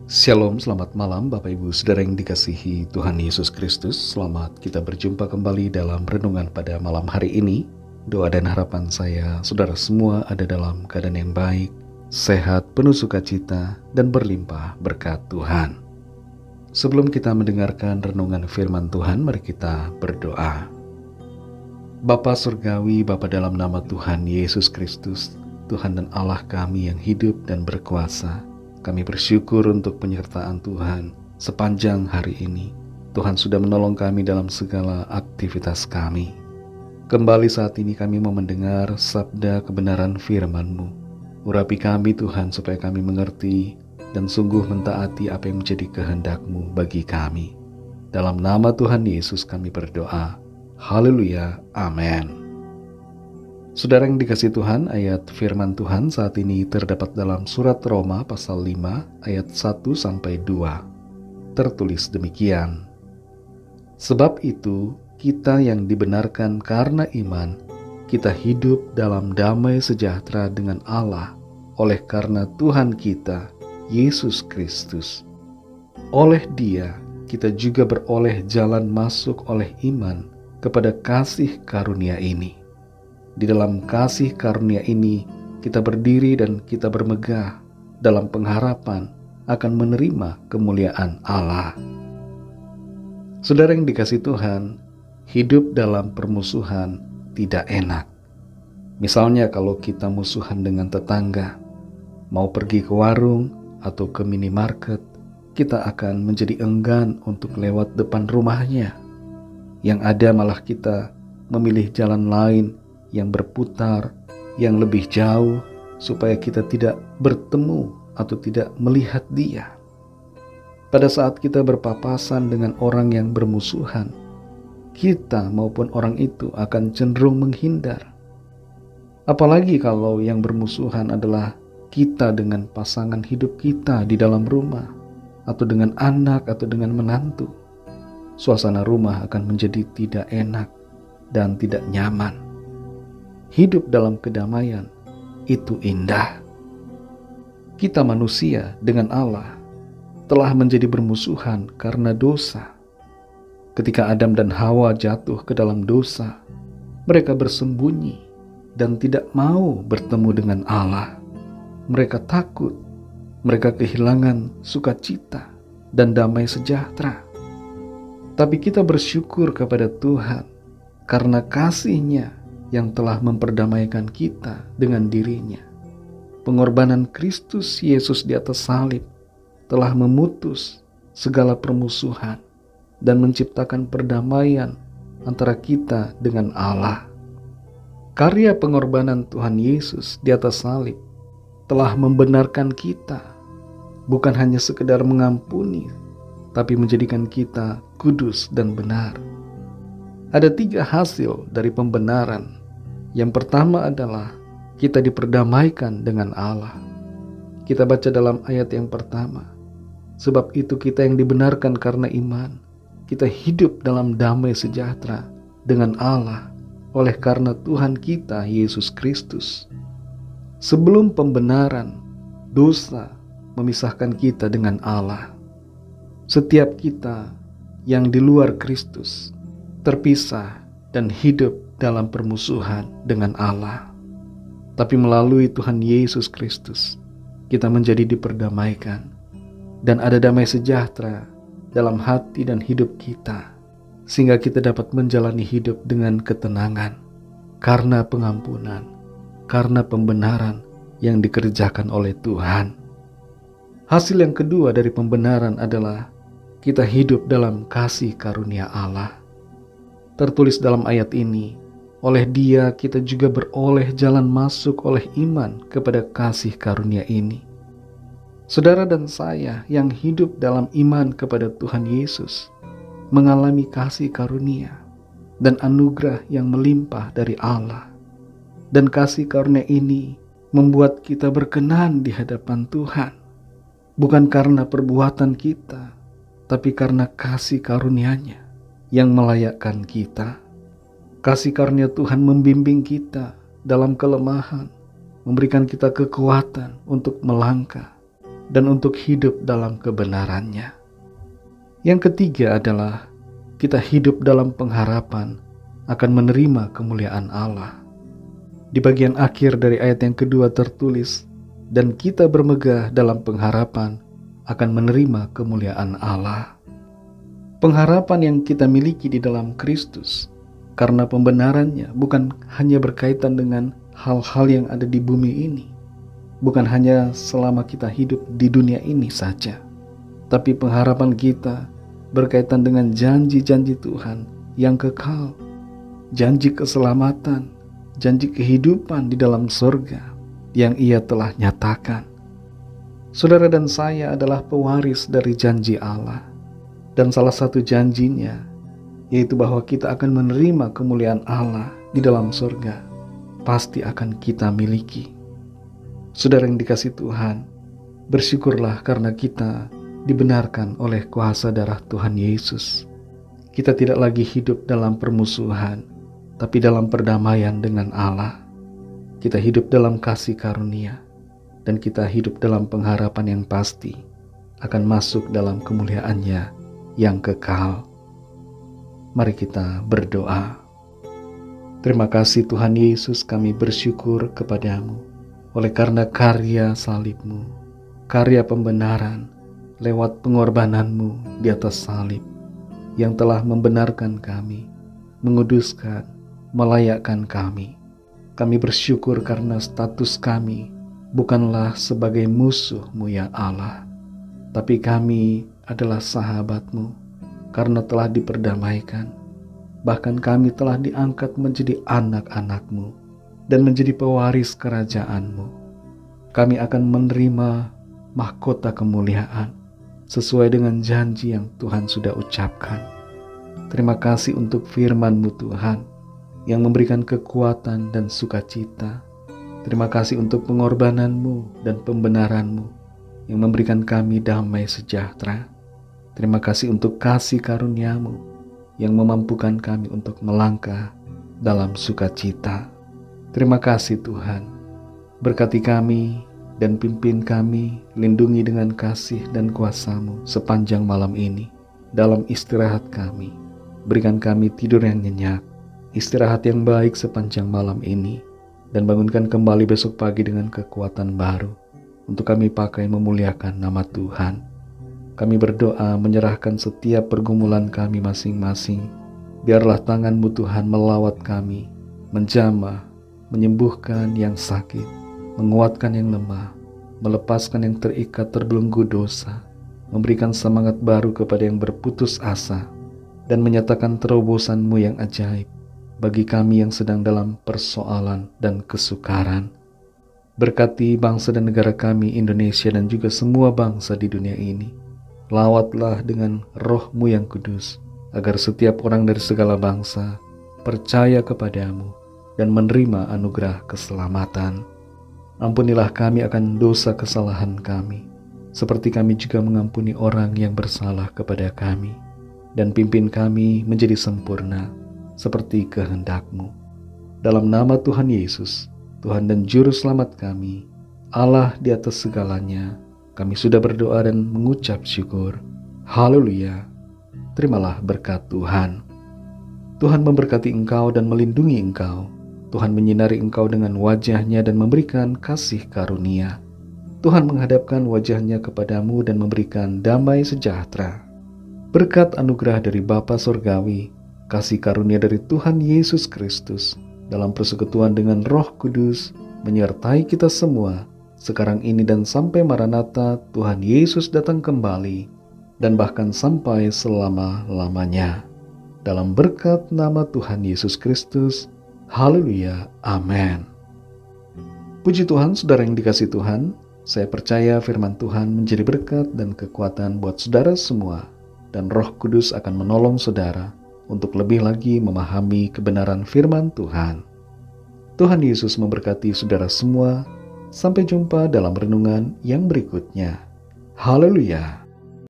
Shalom, selamat malam Bapak Ibu Saudara yang dikasihi Tuhan Yesus Kristus. Selamat kita berjumpa kembali dalam renungan pada malam hari ini. Doa dan harapan saya, saudara semua ada dalam keadaan yang baik, sehat, penuh sukacita, dan berlimpah berkat Tuhan. Sebelum kita mendengarkan renungan firman Tuhan, mari kita berdoa. Bapa Surgawi, Bapa dalam nama Tuhan Yesus Kristus, Tuhan dan Allah kami yang hidup dan berkuasa, kami bersyukur untuk penyertaan Tuhan sepanjang hari ini. Tuhan sudah menolong kami dalam segala aktivitas kami. Kembali saat ini kami mau mendengar sabda kebenaran firman-Mu. Urapi kami Tuhan supaya kami mengerti dan sungguh mentaati apa yang menjadi kehendak-Mu bagi kami. Dalam nama Tuhan Yesus kami berdoa. Haleluya. Amin. Saudara yang dikasihi Tuhan, ayat firman Tuhan saat ini terdapat dalam surat Roma pasal 5 ayat 1-2. Tertulis demikian. Sebab itu, kita yang dibenarkan karena iman, kita hidup dalam damai sejahtera dengan Allah oleh karena Tuhan kita, Yesus Kristus. Oleh Dia, kita juga beroleh jalan masuk oleh iman kepada kasih karunia ini. Di dalam kasih karunia ini, kita berdiri dan kita bermegah dalam pengharapan akan menerima kemuliaan Allah. Saudara yang dikasihi Tuhan, hidup dalam permusuhan tidak enak. Misalnya kalau kita musuhan dengan tetangga, mau pergi ke warung atau ke minimarket, kita akan menjadi enggan untuk lewat depan rumahnya. Yang ada malah kita memilih jalan lain yang berputar, yang lebih jauh, supaya kita tidak bertemu atau tidak melihat dia. Pada saat kita berpapasan dengan orang yang bermusuhan, kita maupun orang itu akan cenderung menghindar. Apalagi kalau yang bermusuhan adalah kita dengan pasangan hidup kita di dalam rumah, atau dengan anak atau dengan menantu. Suasana rumah akan menjadi tidak enak dan tidak nyaman. Hidup dalam kedamaian itu indah. Kita manusia dengan Allah telah menjadi bermusuhan karena dosa. Ketika Adam dan Hawa jatuh ke dalam dosa, mereka bersembunyi dan tidak mau bertemu dengan Allah. Mereka takut, mereka kehilangan sukacita dan damai sejahtera. Tapi kita bersyukur kepada Tuhan karena kasih-Nya yang telah memperdamaikan kita dengan dirinya. Pengorbanan Kristus Yesus di atas salib telah memutus segala permusuhan dan menciptakan perdamaian antara kita dengan Allah. Karya pengorbanan Tuhan Yesus di atas salib telah membenarkan kita, bukan hanya sekedar mengampuni, tapi menjadikan kita kudus dan benar. Ada 3 hasil dari pembenaran. Yang pertama adalah kita diperdamaikan dengan Allah. Kita baca dalam ayat yang pertama. Sebab itu kita yang dibenarkan karena iman, kita hidup dalam damai sejahtera dengan Allah oleh karena Tuhan kita Yesus Kristus. Sebelum pembenaran, dosa memisahkan kita dengan Allah. Setiap kita yang di luar Kristus terpisah dan hidup dalam permusuhan dengan Allah. Tapi melalui Tuhan Yesus Kristus, kita menjadi diperdamaikan dan ada damai sejahtera dalam hati dan hidup kita, sehingga kita dapat menjalani hidup dengan ketenangan karena pengampunan, karena pembenaran yang dikerjakan oleh Tuhan. Hasil yang kedua dari pembenaran adalah kita hidup dalam kasih karunia Allah. Tertulis dalam ayat ini, oleh Dia kita juga beroleh jalan masuk oleh iman kepada kasih karunia ini. Saudara dan saya yang hidup dalam iman kepada Tuhan Yesus mengalami kasih karunia dan anugerah yang melimpah dari Allah. Dan kasih karunia ini membuat kita berkenan di hadapan Tuhan, bukan karena perbuatan kita, tapi karena kasih karunia-Nya yang melayakkan kita. Kasih karunia Tuhan membimbing kita dalam kelemahan, memberikan kita kekuatan untuk melangkah, dan untuk hidup dalam kebenarannya. Yang ketiga adalah kita hidup dalam pengharapan akan menerima kemuliaan Allah. Di bagian akhir dari ayat yang kedua tertulis, dan kita bermegah dalam pengharapan akan menerima kemuliaan Allah. Pengharapan yang kita miliki di dalam Kristus, karena pembenarannya bukan hanya berkaitan dengan hal-hal yang ada di bumi ini, bukan hanya selama kita hidup di dunia ini saja, tapi pengharapan kita berkaitan dengan janji-janji Tuhan yang kekal, janji keselamatan, janji kehidupan di dalam surga yang Ia telah nyatakan. Saudara dan saya adalah pewaris dari janji Allah, dan salah satu janjinya yaitu bahwa kita akan menerima kemuliaan Allah di dalam surga, pasti akan kita miliki. Saudara yang dikasihi Tuhan, bersyukurlah karena kita dibenarkan oleh kuasa darah Tuhan Yesus. Kita tidak lagi hidup dalam permusuhan, tapi dalam perdamaian dengan Allah. Kita hidup dalam kasih karunia, dan kita hidup dalam pengharapan yang pasti akan masuk dalam kemuliaan-Nya yang kekal. Mari kita berdoa. Terima kasih Tuhan Yesus, kami bersyukur kepadamu oleh karena karya salib-Mu, karya pembenaran lewat pengorbanan-Mu di atas salib yang telah membenarkan kami, menguduskan, melayakkan kami. Kami bersyukur karena status kami bukanlah sebagai musuh-Mu ya Allah, tapi kami adalah sahabat-Mu karena telah diperdamaikan. Bahkan kami telah diangkat menjadi anak-anak-Mu dan menjadi pewaris kerajaan-Mu. Kami akan menerima mahkota kemuliaan sesuai dengan janji yang Tuhan sudah ucapkan. Terima kasih untuk firman-Mu Tuhan yang memberikan kekuatan dan sukacita. Terima kasih untuk pengorbanan-Mu dan pembenaran-Mu yang memberikan kami damai sejahtera. Terima kasih untuk kasih karunia-Mu yang memampukan kami untuk melangkah dalam sukacita. Terima kasih Tuhan. Berkati kami dan pimpin kami, lindungi dengan kasih dan kuasa-Mu sepanjang malam ini. Dalam istirahat kami, berikan kami tidur yang nyenyak, istirahat yang baik sepanjang malam ini, dan bangunkan kembali besok pagi dengan kekuatan baru untuk kami pakai memuliakan nama Tuhan. Kami berdoa menyerahkan setiap pergumulan kami masing-masing. Biarlah tangan-Mu Tuhan melawat kami, menjamah, menyembuhkan yang sakit, menguatkan yang lemah, melepaskan yang terikat terbelenggu dosa, memberikan semangat baru kepada yang berputus asa, dan menyatakan terobosan-Mu yang ajaib bagi kami yang sedang dalam persoalan dan kesukaran. Berkati bangsa dan negara kami Indonesia dan juga semua bangsa di dunia ini. Lawatlah dengan Roh-Mu yang kudus, agar setiap orang dari segala bangsa percaya kepadamu dan menerima anugerah keselamatan. Ampunilah kami akan dosa kesalahan kami, seperti kami juga mengampuni orang yang bersalah kepada kami. Dan pimpin kami menjadi sempurna, seperti kehendak-Mu. Dalam nama Tuhan Yesus, Tuhan dan Juru Selamat kami, Allah di atas segalanya, kami sudah berdoa dan mengucap syukur. Haleluya. Terimalah berkat Tuhan. Tuhan memberkati engkau dan melindungi engkau. Tuhan menyinari engkau dengan wajah-Nya dan memberikan kasih karunia. Tuhan menghadapkan wajah-Nya kepadamu dan memberikan damai sejahtera. Berkat anugerah dari Bapa Surgawi, kasih karunia dari Tuhan Yesus Kristus, dalam persekutuan dengan Roh Kudus, menyertai kita semua, sekarang ini dan sampai Maranatha Tuhan Yesus datang kembali, dan bahkan sampai selama-lamanya. Dalam berkat nama Tuhan Yesus Kristus, haleluya, amin. Puji Tuhan, saudara yang dikasihi Tuhan, saya percaya firman Tuhan menjadi berkat dan kekuatan buat saudara semua, dan Roh Kudus akan menolong saudara untuk lebih lagi memahami kebenaran firman Tuhan. Tuhan Yesus memberkati saudara semua. Sampai jumpa dalam renungan yang berikutnya. Haleluya.